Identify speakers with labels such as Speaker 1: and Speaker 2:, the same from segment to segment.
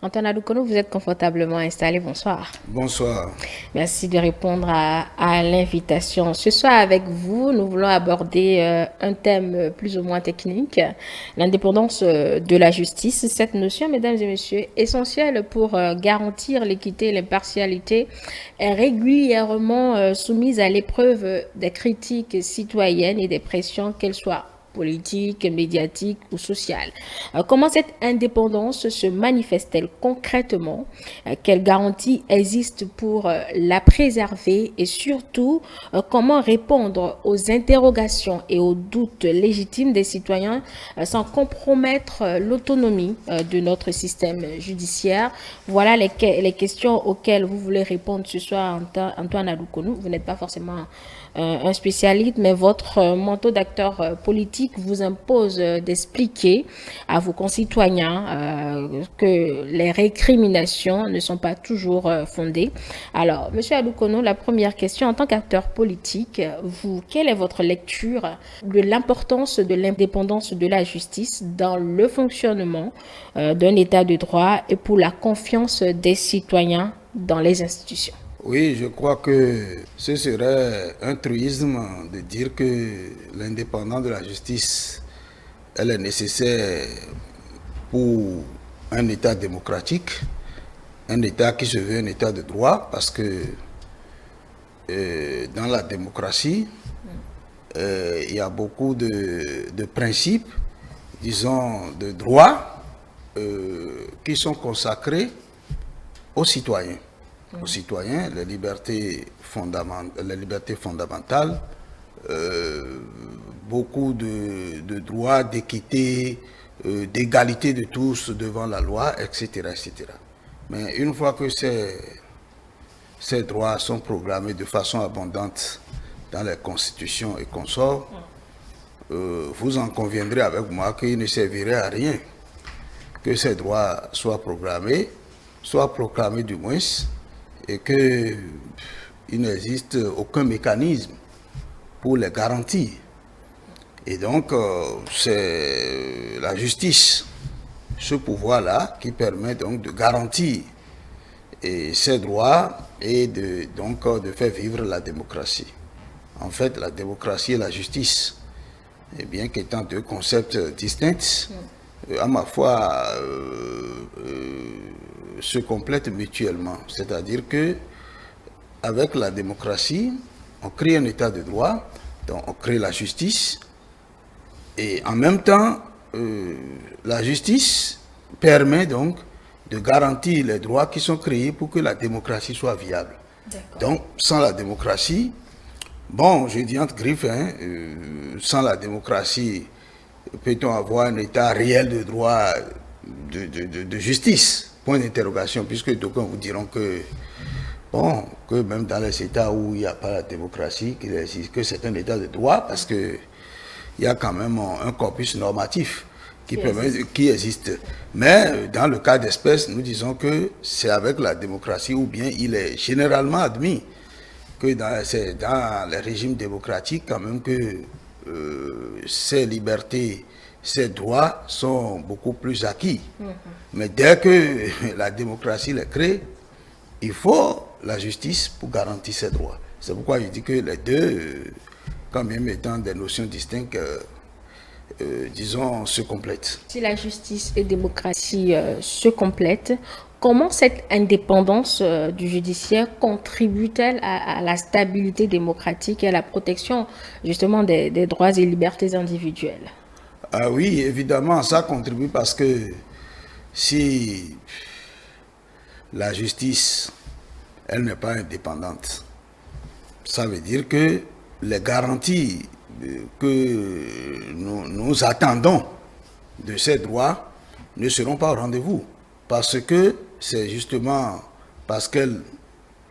Speaker 1: Antoine Alukono, vous êtes confortablement installé. Bonsoir.
Speaker 2: Bonsoir.
Speaker 1: Merci de répondre à l'invitation. Ce soir, avec vous, nous voulons aborder un thème plus ou moins technique, l'indépendance de la justice. Cette notion, mesdames et messieurs, essentielle pour garantir l'équité et l'impartialité, est régulièrement soumise à l'épreuve des critiques citoyennes et des pressions, qu'elles soient politique, médiatique ou sociale. Comment cette indépendance se manifeste-t-elle concrètement? Quelles garanties existent pour la préserver? Et surtout, comment répondre aux interrogations et aux doutes légitimes des citoyens sans compromettre l'autonomie de notre système judiciaire? Voilà les questions auxquelles vous voulez répondre ce soir, Antoine Alukono. Vous n'êtes pas forcément un spécialiste, mais votre manteau d'acteur politique vous impose d'expliquer à vos concitoyens que les récriminations ne sont pas toujours fondées. Alors, Monsieur Alukono, la première question, en tant qu'acteur politique, vous, quelle est votre lecture de l'importance de l'indépendance de la justice dans le fonctionnement d'un État de droit et pour la confiance des citoyens dans les institutions?
Speaker 2: Oui, je crois que ce serait un truisme de dire que l'indépendance de la justice, elle est nécessaire pour un État démocratique, un État qui se veut un État de droit, parce que dans la démocratie, il y a beaucoup de principes, disons, de droits qui sont consacrés aux citoyens. Aux citoyens, les libertés fondamentales, beaucoup de droits, d'équité, d'égalité de tous devant la loi, etc., etc. Mais une fois que ces droits sont programmés de façon abondante dans les constitutions et consorts, vous en conviendrez avec moi qu'il ne servirait à rien que ces droits soient programmés, soient proclamés du moins, et qu'il n'existe aucun mécanisme pour les garantir. Et donc, c'est la justice, ce pouvoir-là, qui permet donc de garantir ces droits et donc de faire vivre la démocratie. En fait, la démocratie et la justice, et bien qu'étant deux concepts distincts, à ma foi, se complètent mutuellement. C'est-à-dire que avec la démocratie, on crée un état de droit, donc on crée la justice, et en même temps, la justice permet donc de garantir les droits qui sont créés pour que la démocratie soit viable. Donc, sans la démocratie, bon, je dis entre griffes, sans la démocratie, peut-on avoir un état réel de droit de justice? Point d'interrogation, puisque d'aucuns vous diront que, bon, que même dans les États où il n'y a pas la démocratie, que c'est un État de droit, parce qu'il y a quand même un corpus normatif qui existe. Mais dans le cas d'espèce, nous disons que c'est avec la démocratie, ou bien il est généralement admis que c'est dans les régimes démocratiques quand même que ces libertés, ces droits sont beaucoup plus acquis. Mais dès que la démocratie les crée, il faut la justice pour garantir ces droits. C'est pourquoi je dis que les deux, quand même étant des notions distinctes, disons, se complètent.
Speaker 1: Si la justice et la démocratie se complètent, comment cette indépendance du judiciaire contribue-t-elle à la stabilité démocratique et à la protection justement des droits et libertés individuelles?
Speaker 2: Ah oui, évidemment, ça contribue parce que si la justice, elle n'est pas indépendante, ça veut dire que les garanties que nous attendons de ces droits ne seront pas au rendez-vous. Parce que c'est justement parce qu'elle,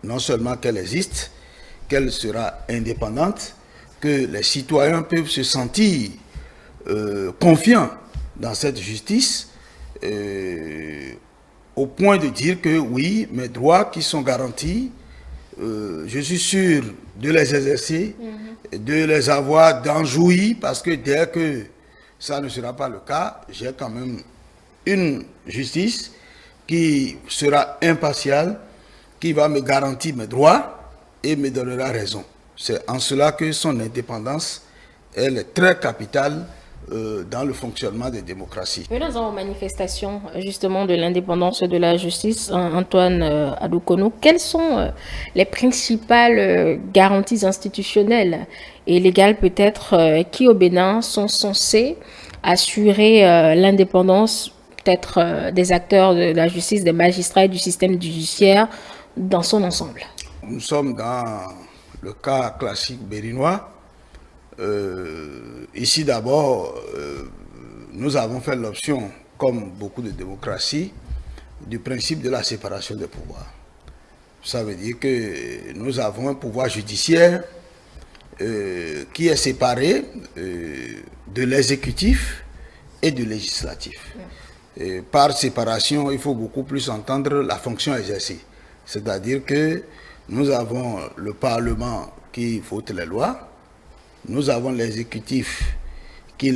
Speaker 2: non seulement qu'elle existe, qu'elle sera indépendante, que les citoyens peuvent se sentir confiants dans cette justice, au point de dire que oui, mes droits qui sont garantis, je suis sûr de les exercer, de les avoir, d'en jouir, parce que dès que ça ne sera pas le cas, j'ai quand même une justice qui sera impartial, qui va me garantir mes droits et me donnera raison. C'est en cela que son indépendance, elle est très capitale dans le fonctionnement des démocraties.
Speaker 1: Venons aux manifestations justement de l'indépendance de la justice, Antoine Adoukonou. Quelles sont les principales garanties institutionnelles et légales peut-être qui au Bénin sont censées assurer l'indépendance peut-être des acteurs de la justice, des magistrats et du système judiciaire dans son ensemble?
Speaker 2: Nous sommes dans le cas classique béninois. Ici d'abord, nous avons fait l'option, comme beaucoup de démocraties, du principe de la séparation des pouvoirs. Ça veut dire que nous avons un pouvoir judiciaire qui est séparé de l'exécutif et du législatif. Et par séparation, il faut beaucoup plus entendre la fonction exercée. C'est-à-dire que nous avons le Parlement qui vote les lois, nous avons l'exécutif qui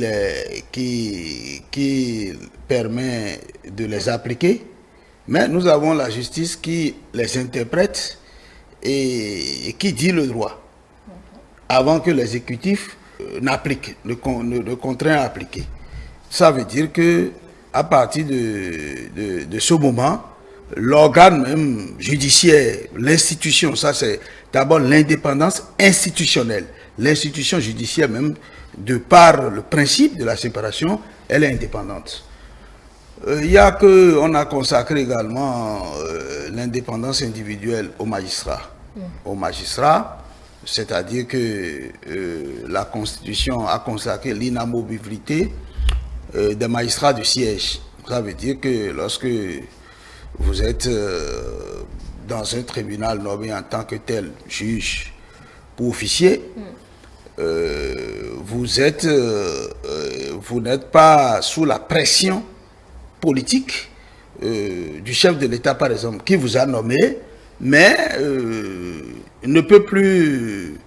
Speaker 2: permet de les appliquer, mais nous avons la justice qui les interprète et qui dit le droit, avant que l'exécutif n'applique, ne contraint à appliquer. Ça veut dire que à partir de ce moment, l'organe même judiciaire, l'institution, ça c'est d'abord l'indépendance institutionnelle. L'institution judiciaire même, de par le principe de la séparation, elle est indépendante. On a consacré également l'indépendance individuelle aux magistrats. Aux magistrats, c'est-à-dire que la Constitution a consacré l'inamovibilité des magistrats de siège. Ça veut dire que lorsque vous êtes dans un tribunal nommé en tant que tel juge ou officier, vous n'êtes pas sous la pression politique du chef de l'État, par exemple, qui vous a nommé, mais ne peut plus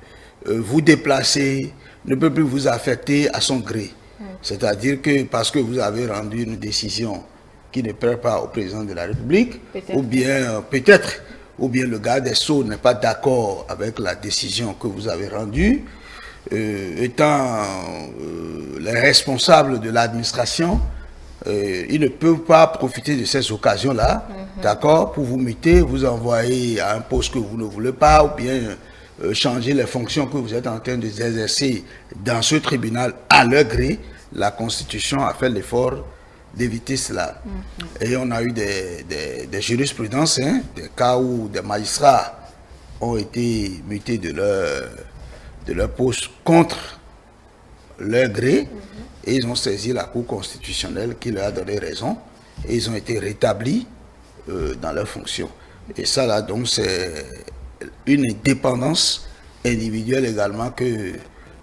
Speaker 2: vous déplacer, ne peut plus vous affecter à son gré. C'est-à-dire que parce que vous avez rendu une décision qui ne plaît pas au président de la République, ou bien peut-être, ou bien le garde des Sceaux n'est pas d'accord avec la décision que vous avez rendue, étant les responsables de l'administration, ils ne peuvent pas profiter de ces occasions-là, d'accord, pour vous muter, vous envoyer à un poste que vous ne voulez pas, ou bien changer les fonctions que vous êtes en train d'exercer dans ce tribunal à leur gré. La Constitution a fait l'effort d'éviter cela. Et on a eu des jurisprudences, hein, des cas où des magistrats ont été mutés de leur poste contre leur gré, et ils ont saisi la Cour constitutionnelle qui leur a donné raison, et ils ont été rétablis dans leurs fonctions. Et ça là, donc, c'est une indépendance individuelle également que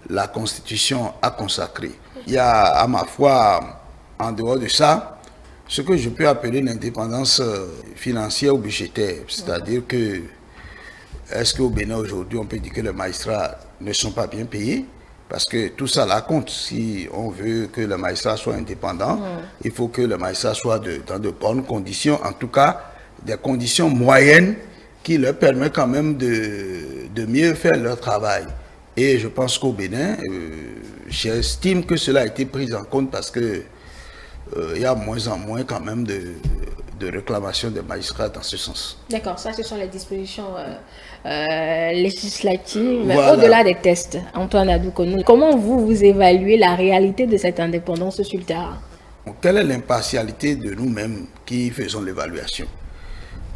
Speaker 2: la Constitution a consacrée. Il y a, à ma foi, en dehors de ça, ce que je peux appeler l'indépendance financière ou budgétaire. C'est-à-dire que, est-ce qu'au Bénin aujourd'hui, on peut dire que les magistrats ne sont pas bien payés? Parce que tout ça là compte. Si on veut que le magistrat soit indépendant, il faut que le magistrat soit dans de bonnes conditions, en tout cas des conditions moyennes qui leur permettent quand même de mieux faire leur travail. Et je pense qu'au Bénin, j'estime que cela a été pris en compte parce que il y a moins en moins quand même de réclamations des magistrats dans ce sens.
Speaker 1: D'accord, ça ce sont les dispositions législatives, mais
Speaker 2: Voilà.
Speaker 1: au-delà des tests, Antoine Adoukonou, comment vous évaluez la réalité de cette indépendance sur le terrain?
Speaker 2: Quelle est l'impartialité de nous-mêmes qui faisons l'évaluation?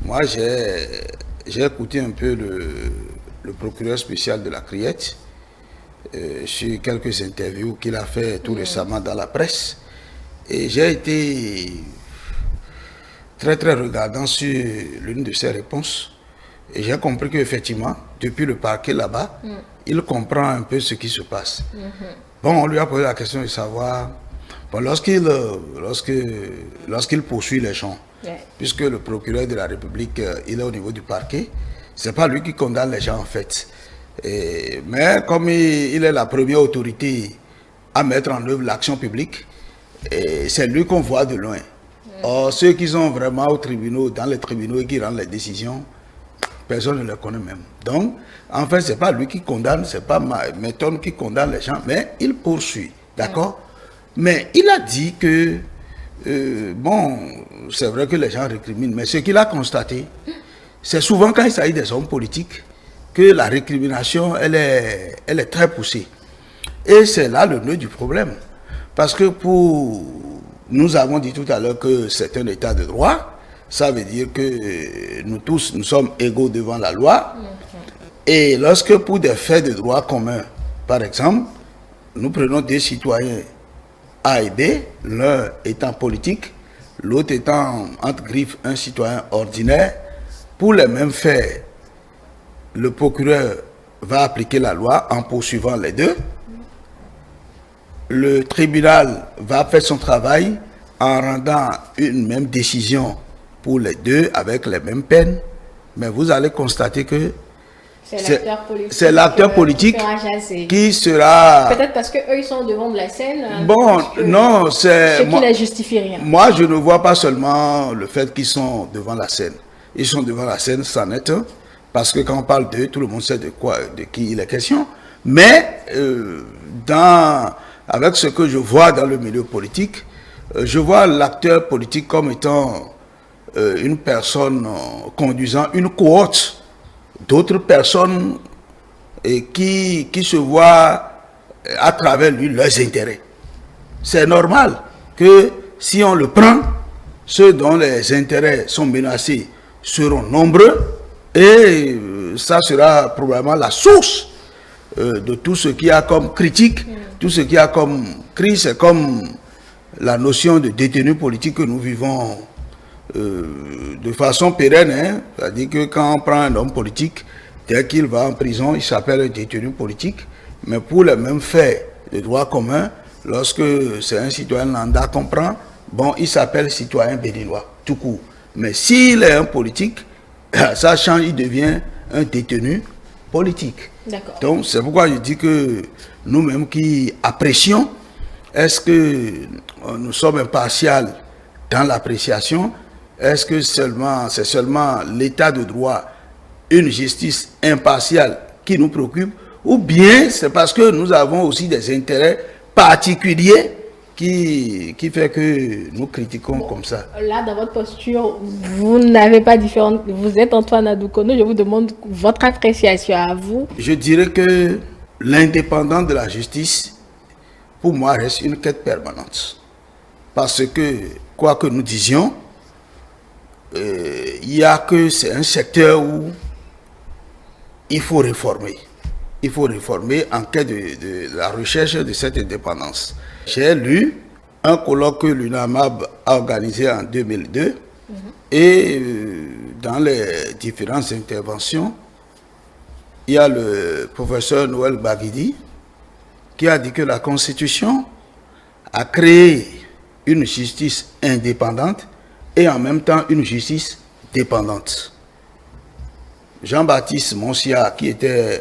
Speaker 2: Moi, j'ai écouté un peu le procureur spécial de la Criette sur quelques interviews qu'il a fait tout récemment dans la presse. Et j'ai été très très regardant sur l'une de ses réponses. Et j'ai compris qu'effectivement, depuis le parquet là-bas, il comprend un peu ce qui se passe. Bon, on lui a posé la question de savoir, bon, lorsqu'il poursuit les gens, puisque le procureur de la République, il est au niveau du parquet, c'est pas lui qui condamne les gens en fait. Mais comme il est la première autorité à mettre en œuvre l'action publique, c'est lui qu'on voit de loin. Or, ceux qui sont vraiment aux tribunaux, dans les tribunaux et qui rendent les décisions, personne ne les connaît même. Donc, en fait, ce n'est pas lui qui condamne, ce n'est pas Meton qui condamne les gens, mais il poursuit. D'accord? Mais il a dit que, bon, c'est vrai que les gens récriminent, mais ce qu'il a constaté, c'est souvent quand il s'agit des hommes politiques que la récrimination, elle est très poussée. Et c'est là le nœud du problème. Parce que nous avons dit tout à l'heure que c'est un état de droit. Ça veut dire que nous tous, nous sommes égaux devant la loi. Et lorsque pour des faits de droit commun, par exemple, nous prenons des citoyens A et B, l'un étant politique, l'autre étant, entre griffes, un citoyen ordinaire, pour les mêmes faits, le procureur va appliquer la loi en poursuivant les deux. Le tribunal va faire son travail en rendant une même décision pour les deux avec les mêmes peines. Mais vous allez constater que c'est l'acteur politique qui sera...
Speaker 1: Peut-être parce qu'eux, ils sont devant de la scène.
Speaker 2: Bon, non, c'est...
Speaker 1: Ce qui ne justifie rien.
Speaker 2: Moi, je ne vois pas seulement le fait qu'ils sont devant la scène. Ils sont devant la scène, c'en est un. Parce que quand on parle d'eux, tout le monde sait de qui il est question. Mais, avec ce que je vois dans le milieu politique, je vois l'acteur politique comme étant une personne conduisant une cohorte d'autres personnes qui se voient à travers lui leurs intérêts. C'est normal que si on le prend, ceux dont les intérêts sont menacés seront nombreux et ça sera probablement la source de tout ce qu'il y a comme critique, tout ce qu'il y a comme crise. C'est comme la notion de détenu politique que nous vivons de façon pérenne. Hein? C'est-à-dire que quand on prend un homme politique, dès qu'il va en prison, il s'appelle un détenu politique. Mais pour les mêmes faits de droit commun, lorsque c'est un citoyen lambda qu'on prend, bon, il s'appelle citoyen béninois, tout court. Mais s'il est un politique, ça change, il devient un détenu politique. Donc c'est pourquoi je dis que nous-mêmes qui apprécions, est-ce que nous sommes impartials dans l'appréciation? Est-ce que c'est seulement l'état de droit, une justice impartiale qui nous préoccupe? Ou bien c'est parce que nous avons aussi des intérêts particuliers qui fait que nous critiquons comme ça?
Speaker 1: Là, dans votre posture, vous n'avez pas différente. Vous êtes Antoine Adoukono, je vous demande votre appréciation à vous.
Speaker 2: Je dirais que l'indépendance de la justice, pour moi, reste une quête permanente. Parce que, quoi que nous disions, il y a que c'est un secteur où il faut réformer. Il faut réformer en quête de la recherche de cette indépendance. J'ai lu un colloque que l'UNAMAB a organisé en 2002 et dans les différentes interventions, il y a le professeur Noël Baguidi qui a dit que la Constitution a créé une justice indépendante et en même temps une justice dépendante. Jean-Baptiste Monsia, qui était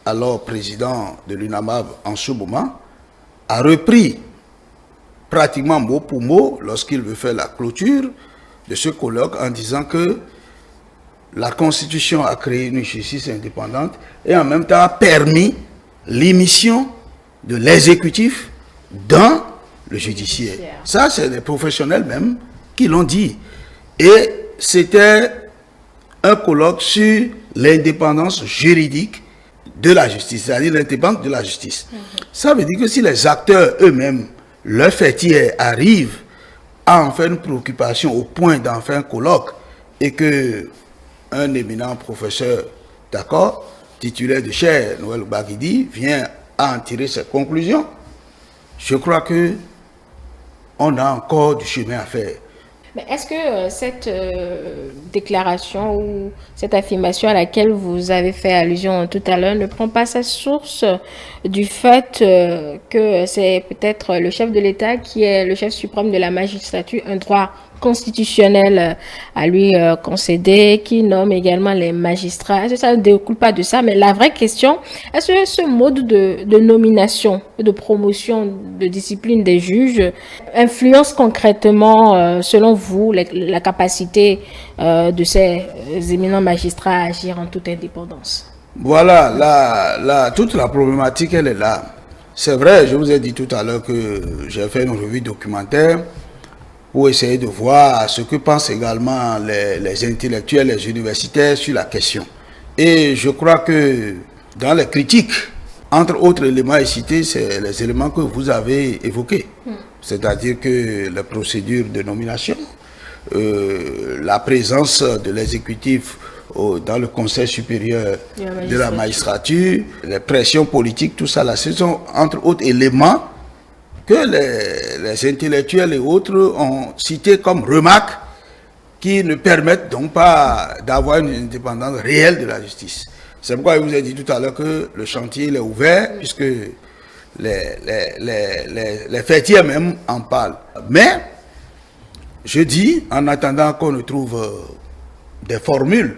Speaker 2: alors président de l'UNAMAB en ce moment, a repris pratiquement mot pour mot lorsqu'il veut faire la clôture de ce colloque en disant que la Constitution a créé une justice indépendante et en même temps a permis l'émission de l'exécutif dans le judiciaire. Ça, c'est des professionnels même qui l'ont dit. Et c'était un colloque sur l'indépendance juridique de la justice, c'est-à-dire l'indépendance de la justice. Ça veut dire que si les acteurs eux-mêmes, leurs faitiers, arrivent à en faire une préoccupation au point d'en faire un colloque et que un éminent professeur, d'accord, titulaire de chaire, Noël Baguidi, vient à en tirer ses conclusions, je crois que on a encore du chemin à faire.
Speaker 1: Mais est-ce que cette déclaration ou cette affirmation à laquelle vous avez fait allusion tout à l'heure ne prend pas sa source du fait que c'est peut-être le chef de l'État qui est le chef suprême de la magistrature, un droit constitutionnel à lui concéder, qui nomme également les magistrats? Est-ce que ça ne découle pas de ça? Mais la vraie question, est-ce que ce mode de nomination, de promotion, de discipline des juges influence concrètement, selon vous, la capacité de ces éminents magistrats à agir en toute indépendance?
Speaker 2: Voilà, toute la problématique, elle est là. C'est vrai, je vous ai dit tout à l'heure que j'ai fait une revue documentaire pour essayer de voir ce que pensent également les intellectuels, les universitaires sur la question. Et je crois que dans les critiques, entre autres éléments cités, c'est les éléments que vous avez évoqués. C'est-à-dire que les procédures de nomination, la présence de l'exécutif dans le Conseil supérieur de la magistrature, les pressions politiques, tout ça là, ce sont entre autres éléments que les intellectuels et autres ont cités comme remarques qui ne permettent donc pas d'avoir une indépendance réelle de la justice. C'est pourquoi je vous ai dit tout à l'heure que le chantier il est ouvert, puisque les faitiers même en parlent. Mais, je dis, en attendant qu'on ne trouve des formules,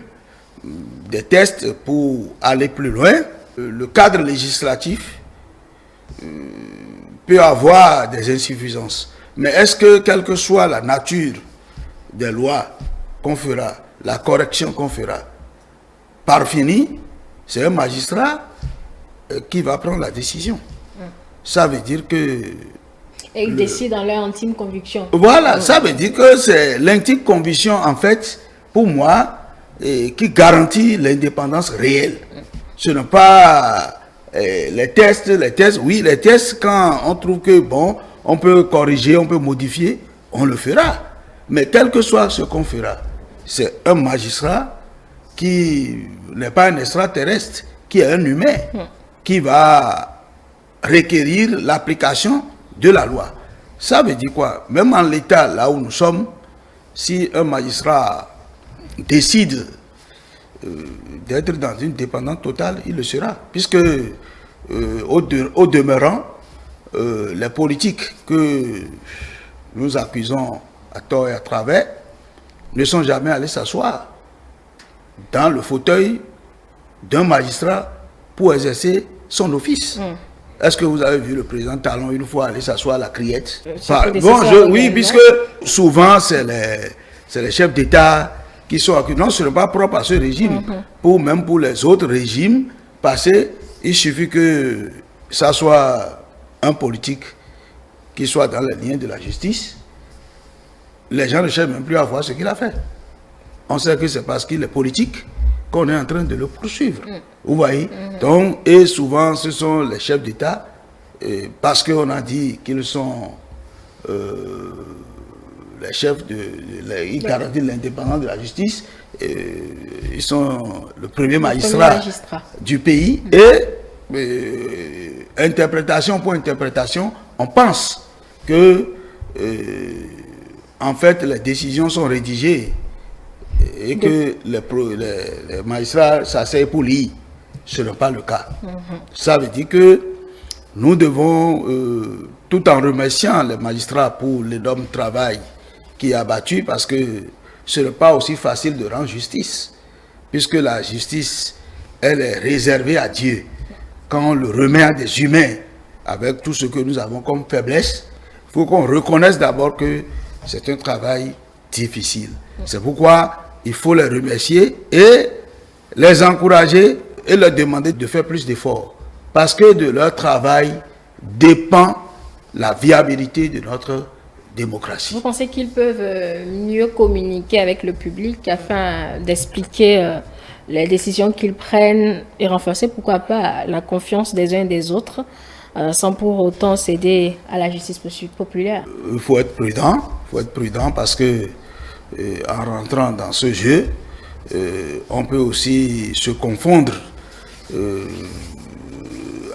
Speaker 2: des tests pour aller plus loin, le cadre législatif peut avoir des insuffisances. Mais est-ce que, quelle que soit la nature des lois qu'on fera, la correction qu'on fera, par fini, c'est un magistrat qui va prendre la décision. Ça veut dire que...
Speaker 1: Et ils décident dans leur intime conviction.
Speaker 2: Voilà, ça veut dire que c'est l'intime conviction, en fait, pour moi, qui garantit l'indépendance réelle. Ce n'est pas les tests, oui, les tests, quand on trouve que, bon, on peut corriger, on peut modifier, on le fera. Mais quel que soit ce qu'on fera, c'est un magistrat qui n'est pas un extraterrestre, qui est un humain, qui va requérir l'application de la loi. Ça veut dire quoi? Même en l'état, là où nous sommes, si un magistrat décide d'être dans une dépendance totale, il le sera. Puisque, au demeurant, les politiques que nous accusons à tort et à travers ne sont jamais allés s'asseoir dans le fauteuil d'un magistrat pour exercer son office. Est-ce que vous avez vu le président Talon une fois aller s'asseoir à la criette? Oui, puisque souvent c'est les chefs d'État qui sont accusés. Non, ce n'est pas propre à ce régime. Même pour les autres régimes passés, il suffit que ça soit un politique qui soit dans les liens de la justice. Les gens ne cherchent même plus à voir ce qu'il a fait. On sait que c'est parce qu'il est politique qu'on est en train de le poursuivre. Vous voyez? Donc, et souvent, ce sont les chefs d'État, parce qu'on a dit qu'ils sont les chefs ils garantissent l'indépendance de la justice, ils sont le premier magistrat du pays, et interprétation pour interprétation, on pense que en fait les décisions sont rédigées et que les magistrats s'asseyent pour lire. Ce n'est pas le cas. Ça veut dire que nous devons, tout en remerciant les magistrats pour l'énorme travail qui est abattu, parce que ce n'est pas aussi facile de rendre justice, puisque la justice, elle est réservée à Dieu. Quand on le remet à des humains, avec tout ce que nous avons comme faiblesse, il faut qu'on reconnaisse d'abord que c'est un travail difficile. C'est pourquoi il faut les remercier et les encourager et leur demander de faire plus d'efforts. Parce que de leur travail dépend la viabilité de notre démocratie.
Speaker 1: Vous pensez qu'ils peuvent mieux communiquer avec le public afin d'expliquer les décisions qu'ils prennent et renforcer, pourquoi pas, la confiance des uns et des autres, sans pour autant céder à la justice populaire?
Speaker 2: Il faut être prudent parce que en rentrant dans ce jeu, on peut aussi se confondre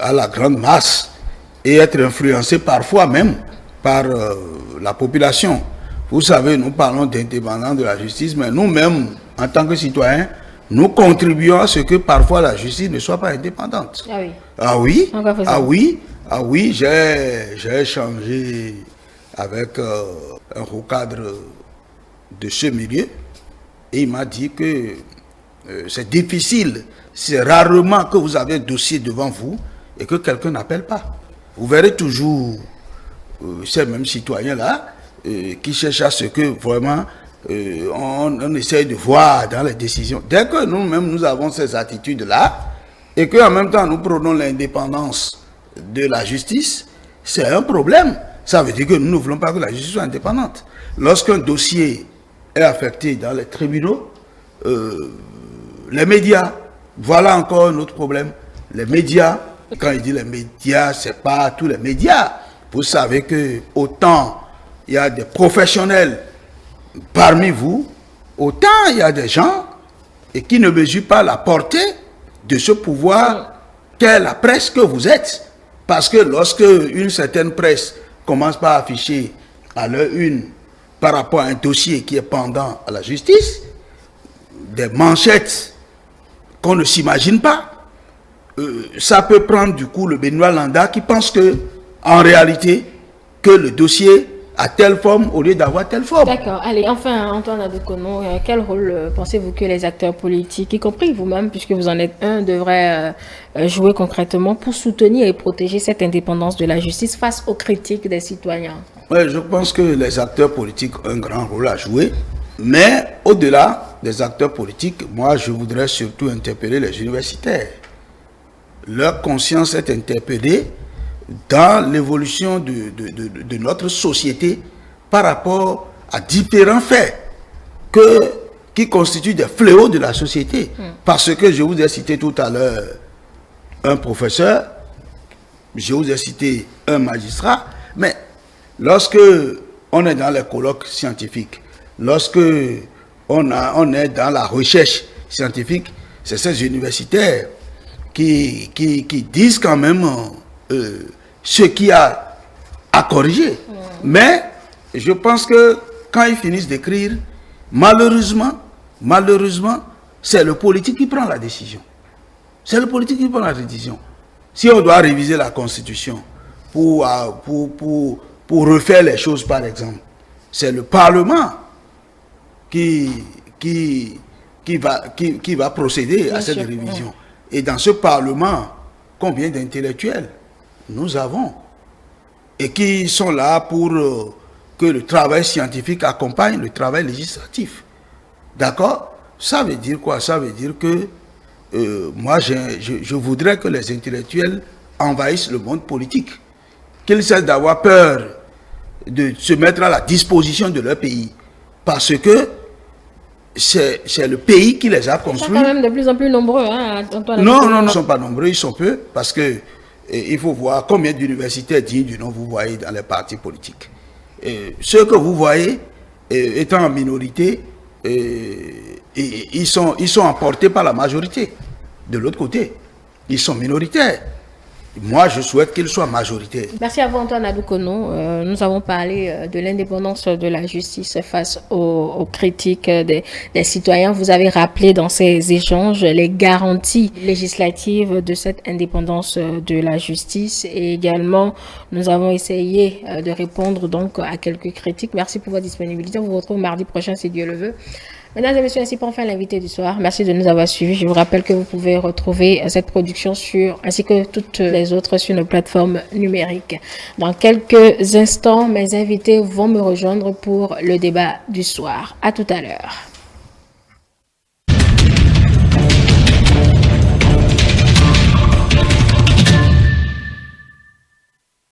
Speaker 2: à la grande masse et être influencé parfois même par la population. Vous savez, nous parlons d'indépendance de la justice, mais nous-mêmes, en tant que citoyens, nous contribuons à ce que parfois la justice ne soit pas indépendante. Ah oui, j'ai échangé avec un haut cadre de ce milieu et il m'a dit que c'est difficile, c'est rarement que vous avez un dossier devant vous et que quelqu'un n'appelle pas. Vous verrez toujours ces mêmes citoyens-là qui cherche à ce que vraiment on essaye de voir dans les décisions. Dès que nous-mêmes nous avons ces attitudes-là, et qu'en même temps nous prenons l'indépendance de la justice, c'est un problème. Ça veut dire que nous ne voulons pas que la justice soit indépendante. Lorsqu'un dossier est affecté dans les tribunaux, les médias, voilà encore un autre problème. Les médias, quand il dit les médias, c'est pas tous les médias. Vous savez que autant il y a des professionnels parmi vous, autant il y a des gens qui ne mesurent pas la portée de ce pouvoir qu'est la presse que vous êtes. Parce que lorsque une certaine presse commence par afficher à leur une par rapport à un dossier qui est pendant à la justice, des manchettes qu'on ne s'imagine pas, ça peut prendre du coup le Benoît Landa qui pense que, en réalité, que le dossier a telle forme au lieu d'avoir telle forme.
Speaker 1: D'accord. Allez, enfin, Antoine Adoukono, quel rôle pensez-vous que les acteurs politiques, y compris vous-même, puisque vous en êtes un, devraient jouer concrètement pour soutenir et protéger cette indépendance de la justice face aux critiques des citoyens?
Speaker 2: Oui, je pense que les acteurs politiques ont un grand rôle à jouer. Mais au-delà des acteurs politiques, moi, je voudrais surtout interpeller les universitaires. Leur conscience est interpellée dans l'évolution de notre société par rapport à différents faits qui constituent des fléaux de la société. Parce que je vous ai cité tout à l'heure un professeur, je vous ai cité un magistrat, mais lorsque on est dans les colloques scientifiques, lorsque on est dans la recherche scientifique, c'est ces universitaires qui disent quand même ce qu'il y a à corriger. Mais je pense que quand ils finissent d'écrire, malheureusement, c'est le politique qui prend la décision. C'est le politique qui prend la décision. Si on doit réviser la Constitution pour refaire les choses, par exemple, c'est le Parlement qui va procéder à cette révision. Et dans ce Parlement, combien d'intellectuels nous avons et qui sont là pour que le travail scientifique accompagne le travail législatif. D'accord? Ça veut dire quoi? Ça veut dire que moi, je voudrais que les intellectuels envahissent le monde politique, qu'ils cessent d'avoir peur de se mettre à la disposition de leur pays, parce que c'est le pays qui les a construits.
Speaker 1: Ils sont quand même de plus en plus nombreux. Hein,
Speaker 2: non, ils ne sont pas nombreux, ils sont peu, parce que il faut voir combien d'universitaires dignes du nom vous voyez dans les partis politiques. Ceux que vous voyez étant en minorité, ils sont emportés par la majorité. De l'autre côté, ils sont minoritaires. Moi, je souhaite qu'ils soient majoritaires.
Speaker 1: Merci à vous, Antoine Adoukono. Nous avons parlé de l'indépendance de la justice face aux critiques des citoyens. Vous avez rappelé dans ces échanges les garanties législatives de cette indépendance de la justice. Et également, nous avons essayé de répondre donc à quelques critiques. Merci pour votre disponibilité. On vous retrouve mardi prochain, si Dieu le veut. Mesdames et messieurs, ainsi pour enfin l'invité du soir. Merci de nous avoir suivis. Je vous rappelle que vous pouvez retrouver cette production ainsi que toutes les autres sur nos plateformes numériques. Dans quelques instants, mes invités vont me rejoindre pour le débat du soir. À tout à l'heure.